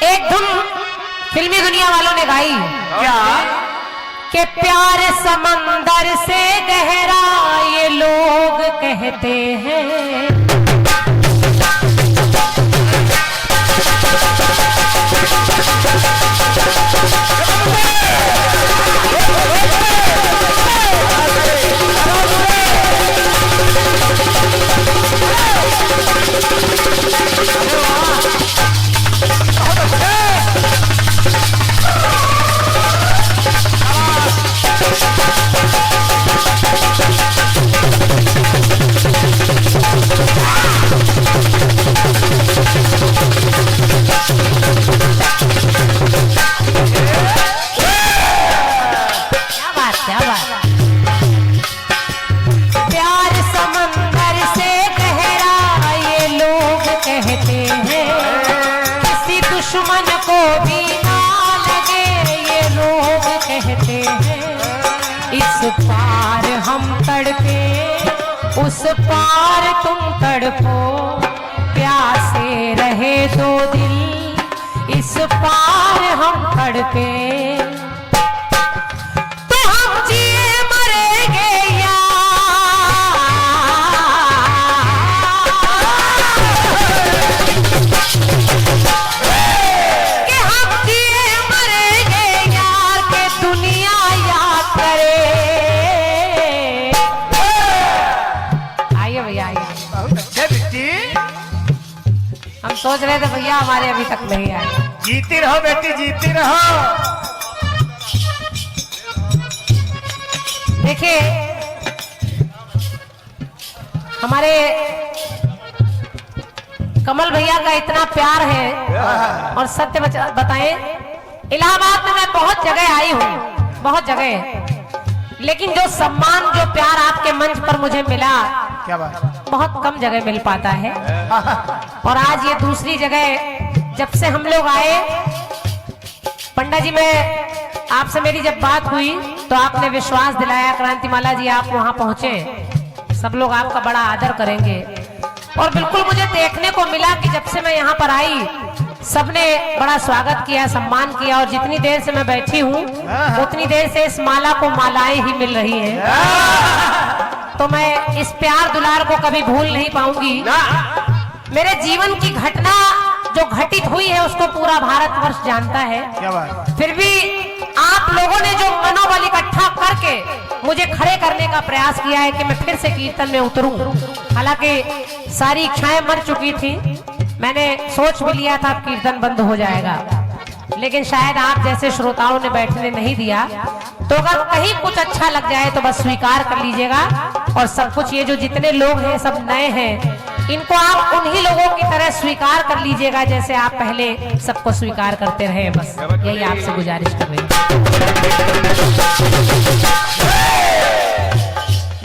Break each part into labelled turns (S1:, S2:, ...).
S1: एक धुन फिल्मी दुनिया वालों ने गाई
S2: क्या
S1: कि प्यार समंदर से गहरा ये लोग कहते हैं। दुश्मन को भी ना लगे ये लोग कहते हैं। इस पार हम तड़पे उस पार तुम तड़पो, प्यासे रहे दो दिल इस पार हम तड़पे। तो हम जिए मरेंगे सोच रहे थे भैया हमारे अभी तक नहीं आए।
S2: जीती रहो बेटी जीती रहो।
S1: देखिए हमारे कमल भैया का इतना प्यार है और सत्य बताएं, इलाहाबाद में मैं बहुत जगह आई हूँ, बहुत जगह, लेकिन जो सम्मान जो प्यार आपके मंच पर मुझे मिला
S2: क्या बात,
S1: बहुत कम जगह मिल पाता है। और आज ये दूसरी जगह जब से हम लोग आए, पंडा जी में आपसे मेरी जब बात हुई तो आपने विश्वास दिलाया क्रांतिमाला जी आप वहां पहुंचे, सब लोग आपका बड़ा आदर करेंगे। और बिल्कुल मुझे देखने को मिला कि जब से मैं यहाँ पर आई सबने बड़ा स्वागत किया, सम्मान किया। और जितनी देर से मैं बैठी हूँ उतनी देर से इस माला को मालाएं ही मिल रही हैं। तो मैं इस प्यार दुलार को कभी भूल नहीं पाऊंगी। मेरे जीवन की घटना जो घटित हुई है उसको पूरा भारतवर्ष जानता है।
S2: क्या बात?
S1: फिर भी आप लोगों ने जो मनोबल इकट्ठा करके मुझे खड़े करने का प्रयास किया है कि मैं फिर से कीर्तन में उतरूं। हालांकि सारी इच्छाएं मर चुकी थी, मैंने सोच भी लिया था कीर्तन बंद हो जाएगा, लेकिन शायद आप जैसे श्रोताओं ने बैठने नहीं दिया। तो अगर कहीं कुछ अच्छा लग जाए तो बस स्वीकार कर लीजिएगा। और सब कुछ ये जो जितने लोग हैं सब नए हैं, इनको आप उन्हीं लोगों की तरह स्वीकार कर लीजिएगा जैसे आप पहले सबको स्वीकार करते रहे। बस यही आपसे गुजारिश कर रही हूँ।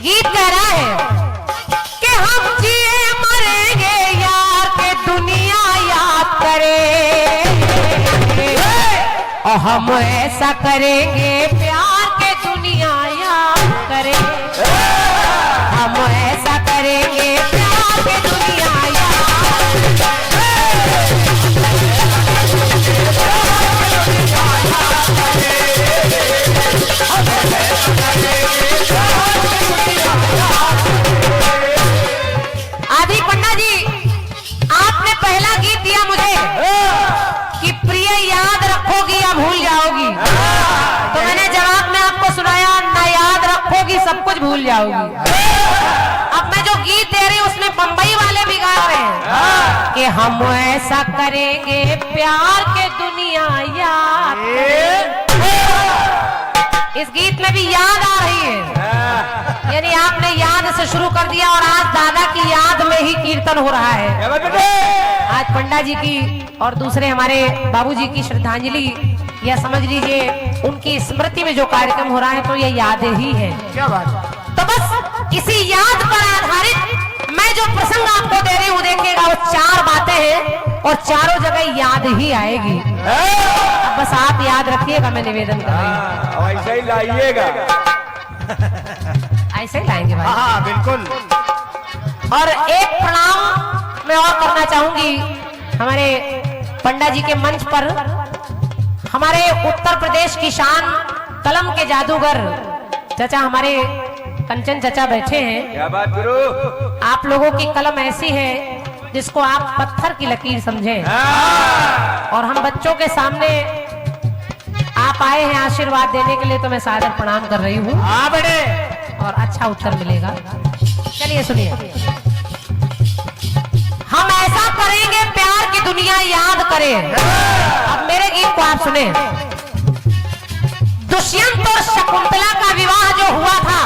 S1: गीत कह रहा है कि हम जिए मरेंगे यार के दुनिया याद करे, और हम ऐसा करेंगे प्यार के दुनिया याद करे। हम ऐसा करेंगे प्यार के दुनिया आदि पंडा जी आपने पहला गीत दिया मुझे कि प्रिय याद रखोगी या भूल जाओगी, तो मैंने जवाब में आपको सुनाया ना याद रखोगी सब कुछ भूल जाओगी। अब मैं जो गीत दे रही हूँ उसमें बंबई वाले भी गा रहे हैं कि हम ऐसा करेंगे प्यार के दुनिया याद करे। इस गीत में भी याद आ रही है, यानी आपने याद से शुरू कर दिया और आज दादा की याद में ही कीर्तन हो रहा है। आज पंडा जी की और दूसरे हमारे बाबूजी की श्रद्धांजलि या समझ लीजिए उनकी स्मृति में जो कार्यक्रम हो रहा है, तो ये यादें ही है।
S2: क्या बात?
S1: तो बस इसी याद पर आधारित मैं जो प्रसंग आपको दे रही हूँ, देखिएगा वो चार बातें हैं और चारों जगह याद ही आएगी। अब बस आप याद रखिएगा, मैं निवेदन कर रही हूँ।
S2: ऐसे ही लाइएगा।
S1: ऐसे ही लाएंगे भाई।
S2: हाँ बिल्कुल।
S1: और एक प्रणाम मैं और करना चाहूंगी हमारे पंडा जी के मंच पर हमारे उत्तर प्रदेश की शान कलम के जादूगर चाचा हमारे कंचन चाचा बैठे हैं।
S2: क्या बात गुरु।
S1: आप लोगों की कलम ऐसी है जिसको आप पत्थर की लकीर समझें। और हम बच्चों के सामने आप आए हैं आशीर्वाद देने के लिए, तो मैं सादर प्रणाम कर रही हूँ।
S2: हाँ बड़े
S1: और अच्छा उत्तर मिलेगा। चलिए सुनिए। हम ऐसा करेंगे प्यार की दुनिया याद करे। अब मेरे गीत को आप सुने। दुष्यंत और शकुंतला का विवाह जो हुआ था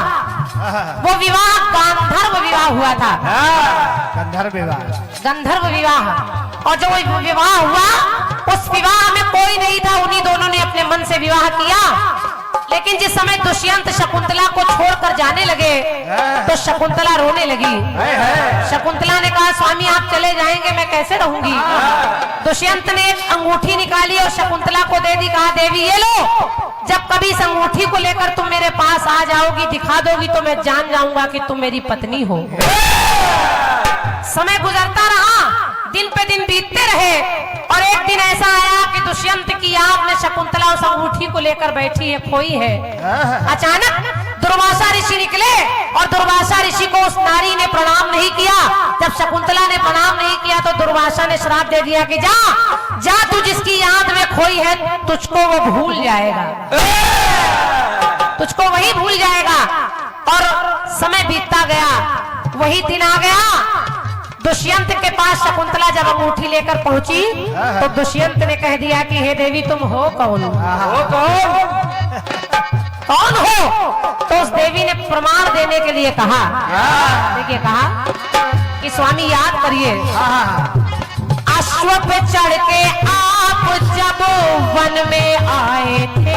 S1: वो विवाह गांधर्व विवाह हुआ था।
S2: गंधर्व विवाह।
S1: गंधर्व विवाह। और जो विवाह हुआ उस विवाह में कोई नहीं था, उन्हीं दोनों ने अपने मन से विवाह किया। लेकिन जिस समय दुष्यंत शकुंतला को छोड़कर जाने लगे तो शकुंतला रोने लगी। शकुंतला ने कहा स्वामी आप चले जाएंगे मैं कैसे रहूंगी। दुष्यंत ने एक अंगूठी निकाली और शकुंतला को दे दी। कहा देवी ये लो, जब कभी इस अंगूठी को लेकर तुम मेरे पास आ जाओगी दिखा दोगी तो मैं जान जाऊंगा कि तुम मेरी पत्नी हो। समय गुजरता रहा, दिन पे दिन बीतते रहे और एक दिन ऐसा आया कि दुष्यंत की आंख में शकुंतला उस अंगूठी को लेकर बैठी है, खोई है। अचानक दुर्वासा ऋषि निकले और दुर्वासा ऋषि को उस नारी ने प्रणाम नहीं किया। जब शकुंतला ने प्रणाम नहीं किया तो दुर्वासा ने श्राप दे दिया कि जा जा तू जिसकी याद में खोई है तुझको वो भूल जाएगा, तुझको वही भूल जाएगा। और समय बीतता गया, वही दिन आ गया। दुष्यंत के पास शकुंतला जब अंगूठी लेकर पहुंची तो दुष्यंत ने कह दिया कि हे देवी तुम हो कौन?
S2: हो
S1: कौन हो? तो उस देवी ने प्रमाण देने के लिए कहा। देखिए कहा कि स्वामी याद करिए, अश्व पे चढ़ के आप जब वन में आए थे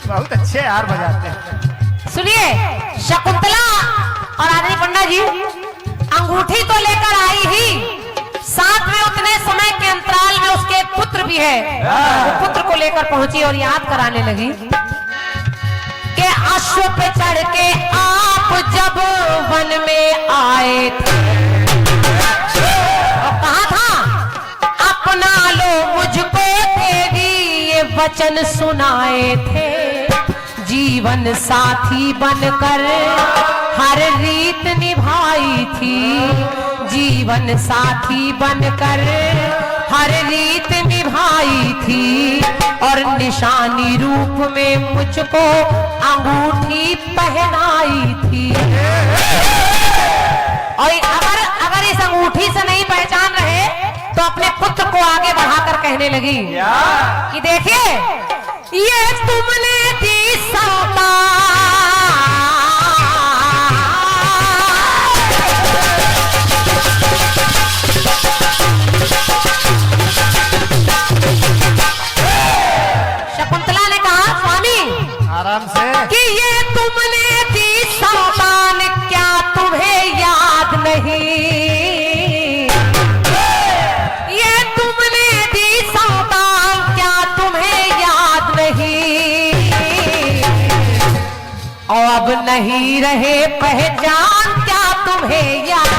S2: बहुत अच्छे यार बजाते हैं।
S1: सुनिए, शकुंतला और आदरणीय पंडा जी अंगूठी तो लेकर आई ही, साथ में उतने समय के अंतराल में उसके एक पुत्र भी है। वो पुत्र को लेकर पहुंची और याद कराने लगी कि अश्व पे चढ़ के आप जब वन में आए थे और कहा था अपना लो मुझको तेरी ये वचन सुनाए थे, जीवन साथी बनकर हर रीत निभाई थी, जीवन साथी बनकर हर रीत निभाई थी और निशानी रूप में मुझको अंगूठी पहनाई थी। और अगर इस अंगूठी से नहीं पहचान रहे तो अपने पुत्र को आगे बढ़ाकर कहने लगी कि देखिए ये तुमने दी सौगात, शकुंतला ने कहा स्वामी
S2: आराम से
S1: कि ये तुमने दी सौगात क्या तुम्हें याद नहीं, ये तुमने दी सौगात क्या तुम्हें याद नहीं, और अब नहीं रहे पहचान क्या तुम्हें याद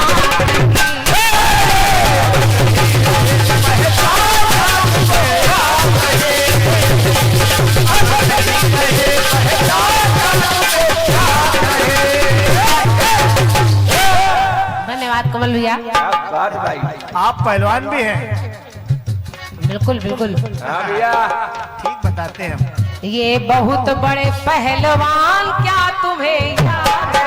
S1: धन्यवाद कमल भैया।
S2: बात भाई, आप पहलवान भी हैं।
S1: बिल्कुल बिल्कुल
S2: भैया ठीक बताते हैं।
S1: ये बहुत बड़े पहलवान क्या तुम्हें याद है?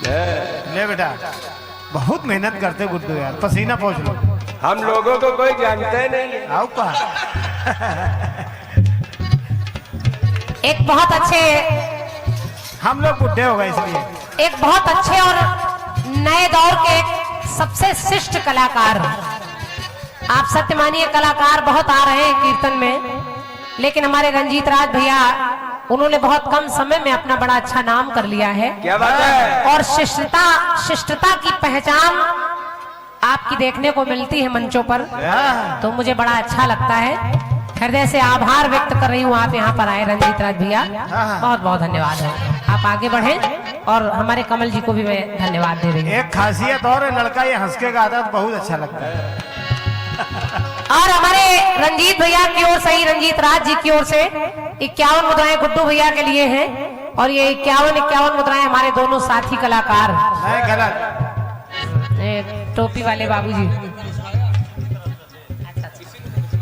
S2: ले बेटा, बहुत मेहनत करते गुड्डू यार, पसीना पहुंच लो।
S3: हम लोगों को कोई जानता ही नहीं है।
S2: आओ का
S1: एक बहुत अच्छे,
S2: हम लोग बुढ़े हो गए इसलिए।
S1: एक बहुत अच्छे और नए दौर के एक सबसे श्रेष्ठ कलाकार, आप सत्य मानिए कलाकार बहुत आ रहे हैं कीर्तन में, लेकिन हमारे रंजीत राज भैया उन्होंने बहुत कम समय में अपना बड़ा अच्छा नाम कर लिया है।
S3: क्या बात है?
S1: और शिष्टता की पहचान आपकी देखने को मिलती है मंचों पर, तो मुझे बड़ा अच्छा लगता है। हृदय से आभार व्यक्त कर रही हूँ, आप यहाँ पर आए रंजीत राज भैया, बहुत बहुत धन्यवाद है। आप आगे बढ़ें और हमारे कमल जी को भी मैं धन्यवाद दे रही हूँ।
S2: एक खासियत और है, लड़का ये हंस के गाता तो बहुत अच्छा लगता है।
S1: और हमारे रंजीत भैया की ओर से ही, रंजीत राज जी की ओर से 51 मुद्राएं गुड्डू भैया के लिए हैं, और ये 51 मुद्राएं हमारे दोनों साथी कलाकार,
S2: नहीं गलत,
S1: टोपी वाले बाबूजी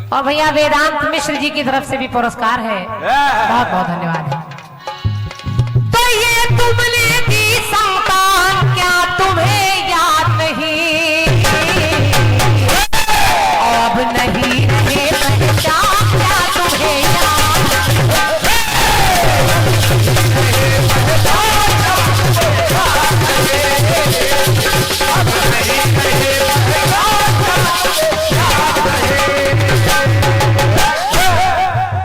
S1: और भैया वेदांत मिश्र जी की तरफ से भी पुरस्कार है, बहुत बहुत धन्यवाद है। तो ये तुमने दी संतान, क्या तुम्हें याद नहीं, अब नहीं रहे पहचान, क्या तुम्हें याद,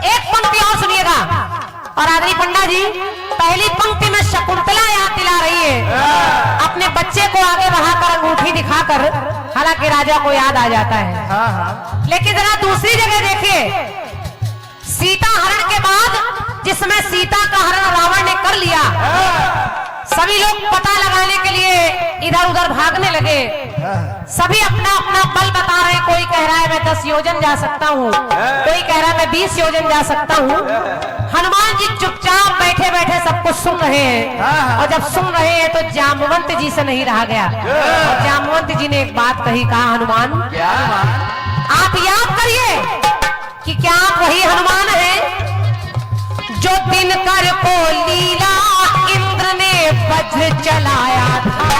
S1: एक पंक्ति और सुनिएगा। और आदरणीय पंडा जी, पहली पंक्ति में शकुंतला याद दिला रही है, अपने बच्चे को आगे बढ़ाकर अंगूठी दिखाकर, हालांकि राजा को याद आ जाता है।
S2: हाँ हाँ,
S1: लेकिन जरा दूसरी जगह देखिए, सीता हरण के बाद जिसमें सीता का हरण रावण ने कर लिया, सभी लोग पता लगाने के लिए इधर उधर भागने लगे, सभी अपना अपना बल बता रहे हैं। कोई कह रहा है मैं 10 योजन जा सकता हूँ, कोई कह रहा है मैं 20 योजन जा सकता हूँ। हनुमान जी चुपचाप बैठे बैठे सब कुछ सुन रहे हैं, और जब सुन रहे हैं तो जामवंत जी से नहीं रहा गया, और जामवंत जी ने एक बात कही, कहा हनुमान आप याद करिए कि क्या आप वही हनुमान हैं जो दिनकर को लीला इंद्र ने वज्र चलाया था।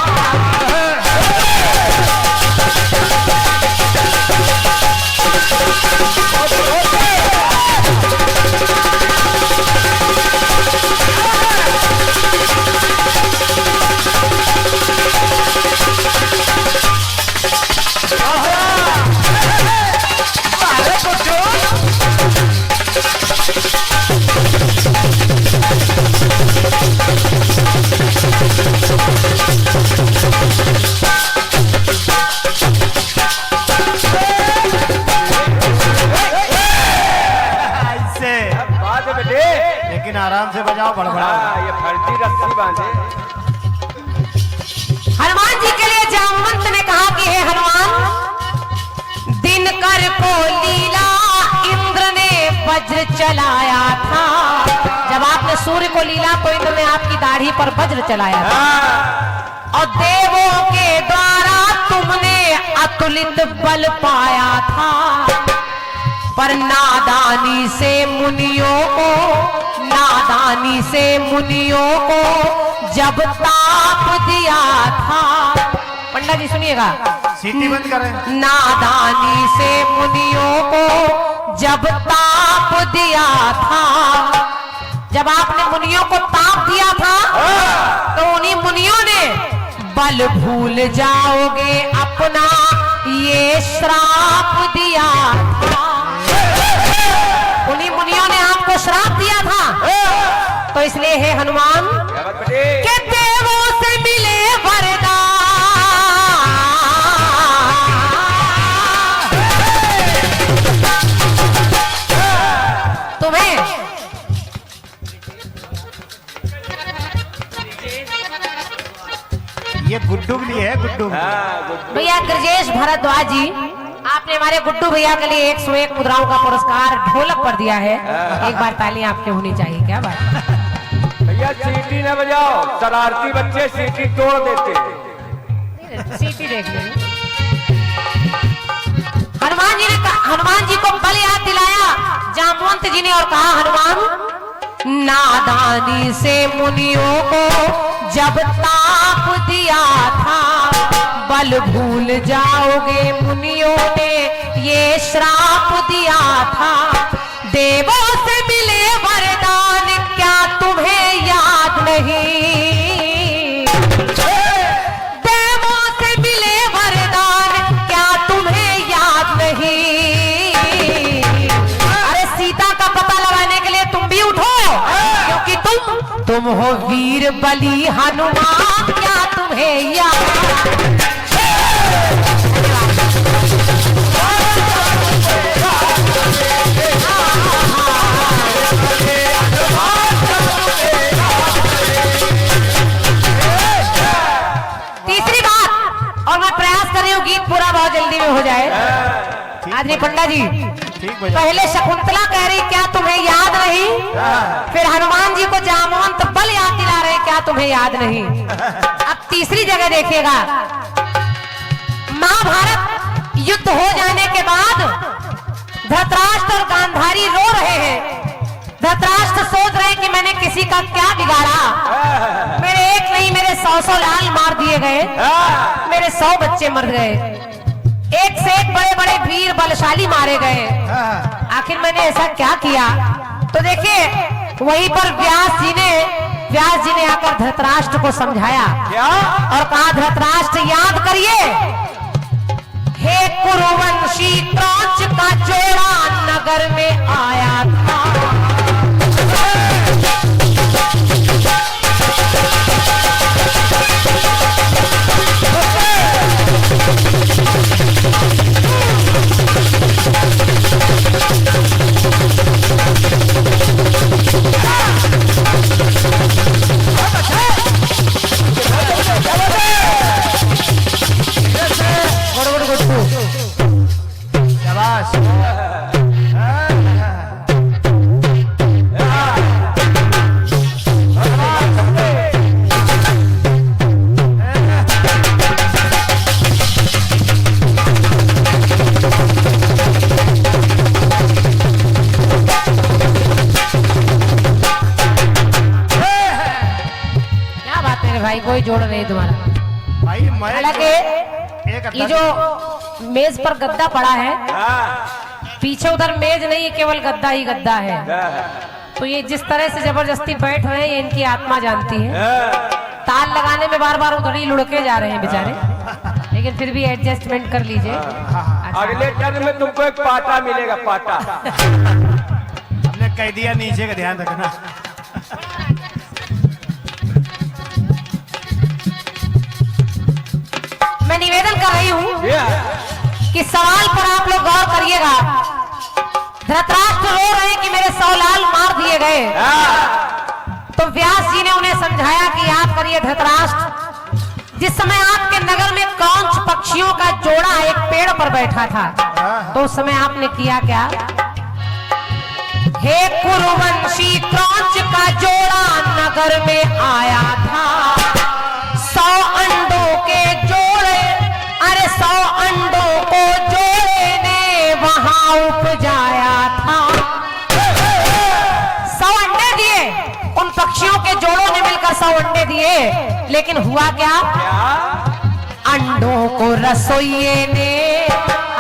S2: लेकिन आराम से बजाओ, बड़बड़ा।
S3: ये फर्जी रस्सी बांधे।
S1: हनुमान जी के लिए जामवंत ने कहा कि हे हनुमान, दिनकर को लीला इंद्र ने वज्र चलाया था। जब आपने सूर्य को लीला तो इंद्र ने आपकी दाढ़ी पर वज्र चलाया था, और देवों के द्वारा तुमने अतुलित बल पाया था, पर नादानी से मुनियों को जब ताप दिया था। पंडा जी सुनिएगा,
S2: सीटी बंद करें।
S1: नादानी से मुनियों को जब ताप दिया था, जब आपने मुनियों को ताप दिया था तो उन्हीं मुनियों ने बल भूल जाओगे अपना ये श्राप दिया था। उन्हीं मुनियों ने आपको श्राप दिया था, तो इसलिए हे हनुमान के देवों से मिले वरदान, तुम्हें
S2: ये गुड्डू के लिए है, गुड्डू।
S1: भैया ब्रजेश भारद्वाज जी, आपने हमारे गुड्डू भैया के लिए 101 मुद्राओं का पुरस्कार ढोलक पर दिया है। एक बार तालियां आपके होनी चाहिए, क्या बात।
S3: भैया सीटी न बजाओ, शरारती बच्चे सीटी तोड़ देते।
S1: सीटी देख लीजिए। हनुमान जी को बल याद दिलाया जामवंत जी ने, और कहा हनुमान, नादानी से मुनियों को जब ताप दिया था, बल भूल जाओगे मुनियों ने ये श्राप दिया था। देवों से मिले वरदान क्या तुम्हें याद नहीं? देवों से मिले वरदान क्या तुम्हें याद नहीं? अरे सीता का पता लगाने के लिए तुम भी उठो, क्योंकि तुम हो वीर बली हनुमान, क्या तुम्हें याद? तीसरी बात, और मैं प्रयास कर रही हूँ गीत पूरा बहुत जल्दी में हो जाए। आदमी पंडा जी, पहले शकुंतला कह रही क्या तुम्हें याद नहीं, फिर हनुमान जी को जामवंत बल याद दिला रहे क्या तुम्हें याद नहीं। अब तीसरी जगह देखिएगा, महाभारत युद्ध हो जाने के बाद धृतराष्ट्र और गांधारी रो रहे हैं। धृतराष्ट्र सोच रहे हैं कि मैंने किसी का क्या बिगाड़ा, मेरे एक नहीं मेरे 100 लाल मार दिए गए, मेरे 100 बच्चे मर गए, एक से एक बड़े बड़े वीर बलशाली मारे गए, आखिर मैंने ऐसा क्या किया। तो देखिए वहीं पर व्यास जी ने आकर धृतराष्ट्र को समझाया
S3: क्या?
S1: और कहा धृतराष्ट्र याद करिए, हे कुरुवंशी क्रौंच का जोड़ा नगर में आया था।
S2: शाबाश।
S1: क्या बात है भाई, कोई जोड़ नहीं तुम्हारा।
S2: भाई मैं
S1: हालांकि ये जो मेज पर गद्दा पड़ा है, पीछे उधर मेज नहीं, केवल गद्दा ही गद्दा है। तो ये जिस तरह से जबरदस्ती बैठ रहे हैं ये इनकी आत्मा जानती है। ताल लगाने में बार बार उधर ही लुढ़के जा रहे हैं बेचारे, लेकिन फिर भी एडजस्टमेंट कर लीजिए।
S3: अगले टर्न में तुमको एक पाटा मिलेगा, पाटा।
S2: हमने कह दिया नीचे का ध्यान रखना।
S1: मैं निवेदन कर रही हूँ कि सवाल पर आप लोग गौर करिएगा। धृतराष्ट्र रो रहे हैं कि मेरे 100 लाल मार दिए गए, तो व्यास जी ने उन्हें समझाया कि याद करिए धृतराष्ट्र, जिस समय आपके नगर में क्रौंच पक्षियों का जोड़ा एक पेड़ पर बैठा था, तो उस समय आपने किया क्या? हे कुरुवंशी क्रौंच का जोड़ा नगर में आया था, 100 अंडों के जोड़े, अरे 100 अंडों को जोड़े ने वहां उपजाया था। 100 अंडे दिए, उन पक्षियों के जोड़ों ने मिलकर 100 अंडे दिए, लेकिन हुआ क्या? अंडों को रसोइये ने,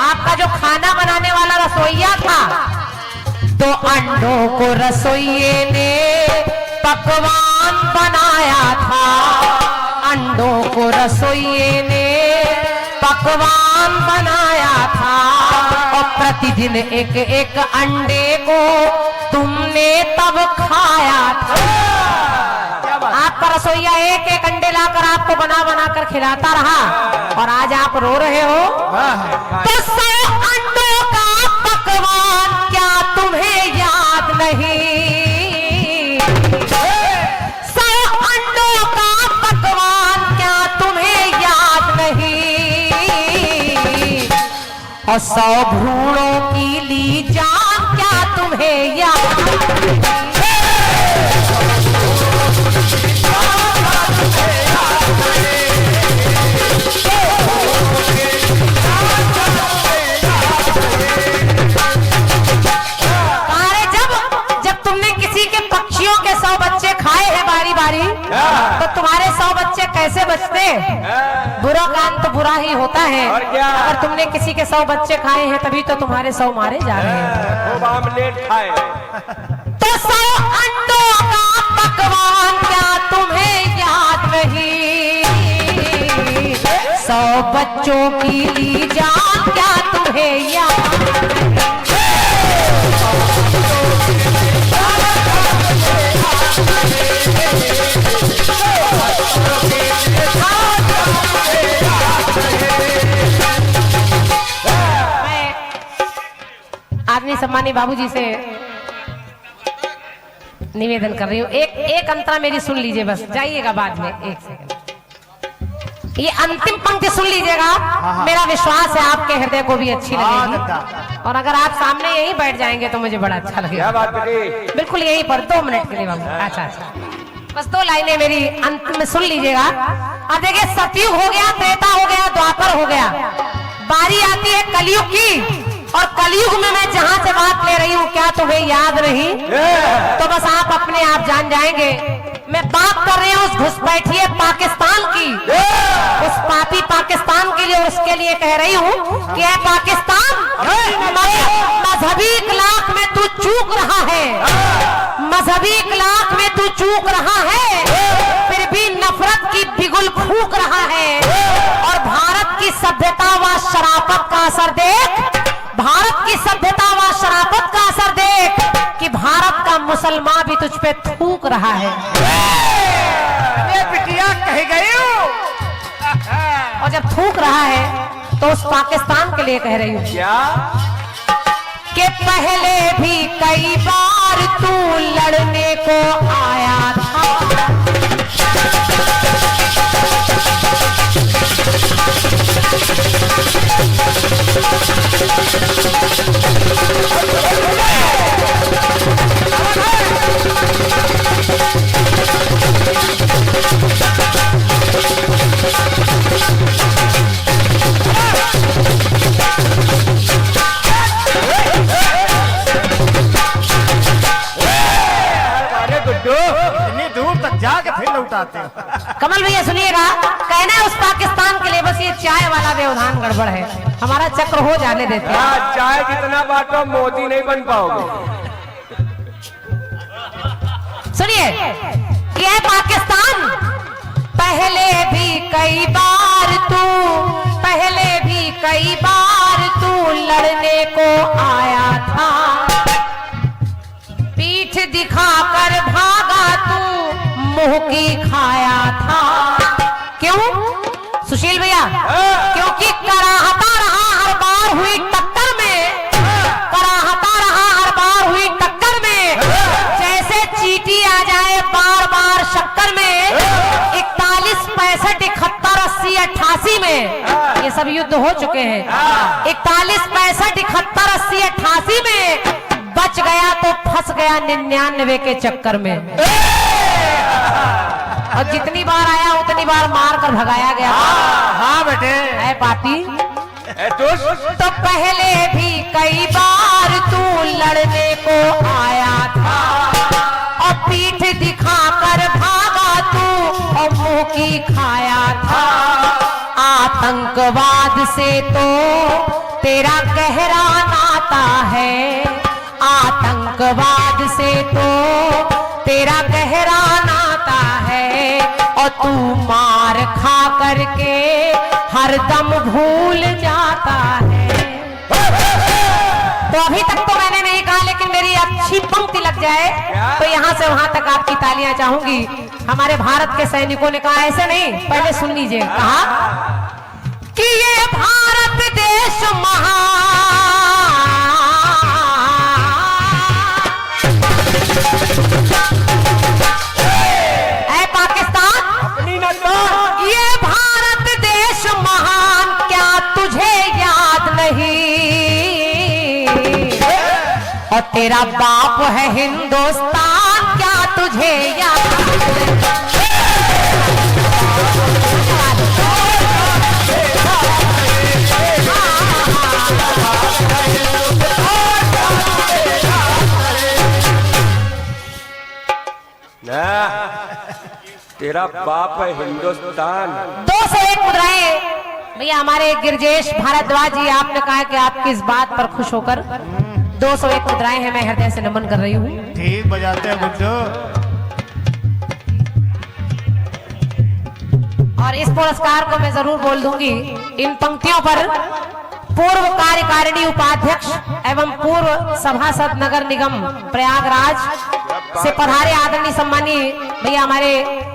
S1: आपका जो खाना बनाने वाला रसोइया था, तो अंडों को रसोइये ने पकवान बनाया था। अंडों को रसोइये ने पकवान बनाया था, और प्रतिदिन एक एक अंडे को तुमने तब खाया था। आपका रसोइया एक एक अंडे लाकर आपको बना बना कर खिलाता रहा, और आज आप रो रहे हो। तो 100 अंडों का पकवान क्या तुम्हें याद नहीं? 100 अंडों का पकवान क्या तुम्हें याद नहीं? और 100 भ्रूणों की ली जान क्या तुम्हें याद? जब तुमने किसी के पक्षियों के 100 बच्चे खाए हैं बारी बारी, तो तुम्हारे 100 बच्चे कैसे बचते? बुरा काम तो बुरा ही होता है।
S3: और क्या?
S1: अगर तुमने किसी के 100 बच्चे खाए हैं तभी तो तुम्हारे 100 मारे जा रहे हैं।
S3: खूब आमलेट खाए।
S1: तो 100 अंडों का पकवान क्या तुम्हें याद नहीं? 100 बच्चों की ली जान क्या तुम्हें याद नहीं? आदमी सम्मानी बाबूजी से निवेदन कर रही हूँ, एक अंतरा मेरी सुन लीजिए, बस जाइएगा बाद में। एक सेकंड, ये अंतिम पंक्ति सुन लीजिएगा। मेरा विश्वास है आपके हृदय को भी अच्छी लगेगी, और अगर आप सामने यहीं बैठ जाएंगे तो मुझे बड़ा अच्छा लगेगा।
S3: क्या बात करी?
S1: बिल्कुल यहीं पर 2 मिनट के लिए बाबू। अच्छा अच्छा, बस 2 लाइनें मेरी अंत में सुन लीजिएगा। अब देखिए, सतयुग हो गया, त्रेता हो गया, द्वापर हो गया, बारी आती है कलयुग की। और कलयुग में मैं जहां से बात ले रही हूँ, क्या तुम्हें याद नहीं? तो बस आप अपने आप जान जाएंगे। मैं बात कर रही हूँ उस घुसपैठिए पाकिस्तान की, उस पापी पाकिस्तान के लिए। उसके लिए कह रही हूँ कि है पाकिस्तान, मजहबी इखलाक में तू चूक रहा है, मजहबी इखलाक में तू चूक रहा है, फिर भी नफरत की बिगुल फूक रहा है। और भारत की सभ्यता व शराफत का असर देख, भारत की सभ्यता व शराफत का असर देख कि भारत का मुसलमान भी तुझ पे थूक रहा है।
S2: ये बिटिया कह गई हूँ।
S1: और जब थूक रहा है तो उस पाकिस्तान के लिए कह रही हूँ
S3: क्या?
S1: कि पहले भी कई बार तू लड़ने को आया था,
S2: इतनी दूर तक जाके फिर लौटाते हो।
S1: कमल भैया सुनिएगा, कहना है उस पाकिस्तान के लिए बस ये चाय वाला व्यवधान गड़बड़ है, हमारा चक्र हो जाने देते हैं।
S3: हाँ, चाय जितना बांटो मोदी नहीं बन पाओगे।
S1: सुनिए, ये पाकिस्तान, पहले भी कई बार तू, पहले भी कई बार तू लड़ने को आया था, पीठ दिखाकर भागा तू मुंह की खाया था। क्यों सुशील भैया? क्योंकि कराहता रहा हर बार हुई टक्कर में, कराहता रहा हर बार हुई टक्कर में, जैसे चींटी आ जाए बार बार शक्कर में। 41, 65, 71, 80, 88 में ये सब युद्ध हो चुके हैं। 41, 65, 71, 80, 88 में बच गया तो फंस गया 99 के चक्कर में। और जितनी बार आया उतनी बार मार कर भगाया गया।
S2: हाँ बेटे,
S1: है पापी।
S3: तो
S1: पहले भी कई बार तू लड़ने को आया था, और पीठ दिखाकर भागा तू और मुंह की खाया था। आतंकवाद से तो तेरा गहरा नाता है, आतंकवाद से तो तेरा गहरा नाता है, और तू मार खा करके हरदम भूल जाता है। तो अभी तक तो मैंने नहीं कहा, लेकिन मेरी अच्छी पंक्ति लग जाए तो यहाँ से वहां तक आपकी तालियां चाहूंगी। हमारे भारत के सैनिकों ने कहा, ऐसे नहीं, पहले सुन लीजिए। कहा कि ये भारत देश पाकिस्तान, ये भारत देश महान क्या तुझे याद नहीं? और तेरा बाप है हिंदुस्तान क्या तुझे याद नहीं?
S3: तेरा बाप है हिंदुस्तान।
S1: 201 मुद्राएं भैया हमारे गिरजेश भारद्वाज जी, आपने कहा कि आपकी इस बात पर खुश होकर 201 मुद्राएं हैं, मैं हृदय से नमन कर रही हूँ।
S2: ठीक बजाते हैं गुड्डू।
S1: और इस पुरस्कार को मैं जरूर बोल दूंगी। इन पंक्तियों पर पूर्व कार्यकारिणी उपाध्यक्ष एवं पूर्व सभासद नगर निगम प्रयागराज से पधारे आदरणीय सम्मानीय भैया हमारे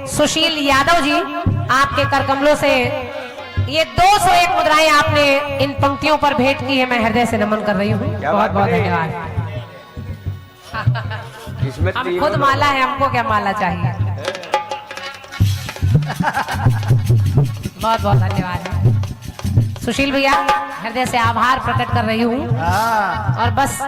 S1: सुशील यादव जी, आपके करकमलों से ये 201 मुद्राएं आपने इन पंक्तियों पर भेंट की है, मैं हृदय से नमन कर रही हूँ। बहुत बहुत धन्यवाद।
S3: इसमें
S1: हम खुद माला है, हमको क्या माला चाहिए। बहुत बहुत धन्यवाद सुशील भैया, हृदय से आभार प्रकट कर रही हूँ। और बस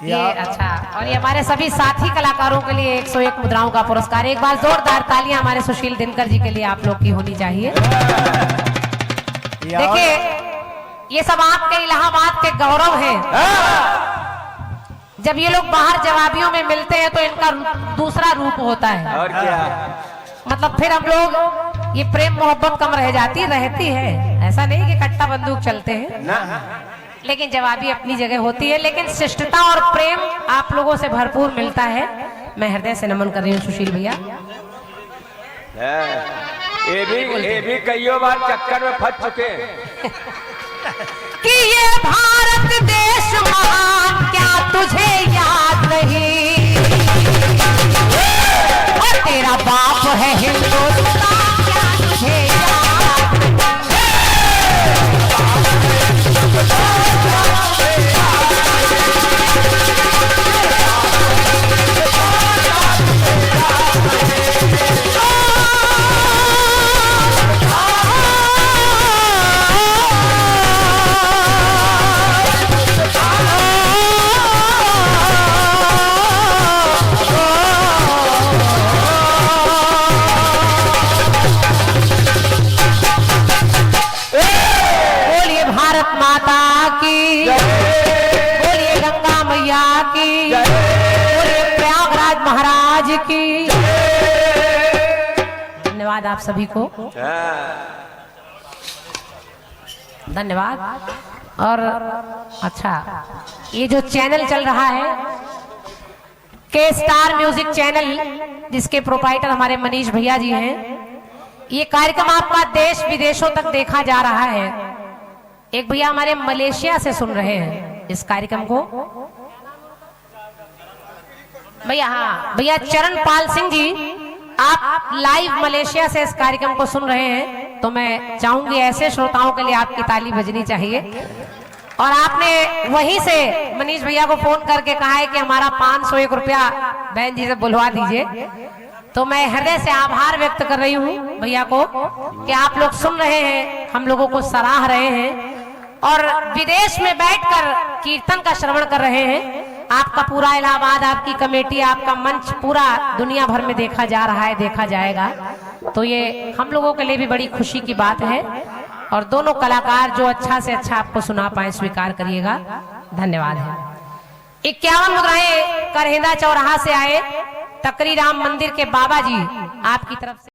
S1: ये अच्छा, और ये हमारे सभी साथी कलाकारों के लिए 101 मुद्राओं का पुरस्कार। एक बार जोरदार तालियां हमारे सुशील दिनकर जी के लिए आप लोग की होनी चाहिए। देखिए ये सब आपके इलाहाबाद के गौरव हैं। जब ये लोग बाहर जवाबियों में मिलते हैं तो इनका दूसरा रूप होता है।
S3: और क्या,
S1: मतलब फिर हम लोग ये प्रेम मोहब्बत कम रहती है। ऐसा नहीं कि कट्टा बंदूक चलते हैं
S3: ना,
S1: लेकिन जवाबी अपनी जगह होती है। लेकिन शिष्टता और प्रेम आप लोगों से भरपूर मिलता है। मैं हृदय से नमन कर रही हूँ सुशील भैया।
S3: ये भी कईयों बार चक्कर में फंस चुके हैं
S1: कि ये भारत देश महान क्या तुझे याद नहीं, और तेरा बाप है हिंदुस्तान क्या तुझे याद नहीं। की धन्यवाद आप सभी को, धन्यवाद। और अच्छा, ये जो चैनल चल रहा है के स्टार म्यूजिक चैनल, जिसके प्रोप्राइटर हमारे मनीष भैया जी हैं, ये कार्यक्रम आपका देश विदेशों तक देखा जा रहा है। एक भैया हमारे मलेशिया से सुन रहे हैं इस कार्यक्रम को, भैया हाँ भैया चरणपाल सिंह जी, आप लाइव मलेशिया से इस कार्यक्रम को सुन रहे हैं, तो मैं चाहूंगी ऐसे श्रोताओं के लिए आपकी ताली बजनी चाहिए। और आपने वहीं से मनीष भैया को फोन करके कहा है कि हमारा 501 रुपया बहन जी से बुलवा दीजिए, तो मैं हृदय से आभार व्यक्त कर रही हूँ भैया को कि आप लोग सुन रहे हैं, हम लोगों को सराह रहे हैं और विदेश में बैठकर कीर्तन का श्रवण कर रहे हैं। आपका पूरा इलाहाबाद, आपकी कमेटी, आपका मंच पूरा दुनिया भर में देखा जा रहा है, देखा जाएगा, तो ये हम लोगों के लिए भी बड़ी खुशी की बात है। और दोनों कलाकार जो अच्छा से अच्छा आपको सुना पाए, स्वीकार करिएगा, धन्यवाद है। 51 मुद्राएं करहेंदा चौराहा से आए तकरी राम मंदिर के बाबा जी, आपकी तरफ से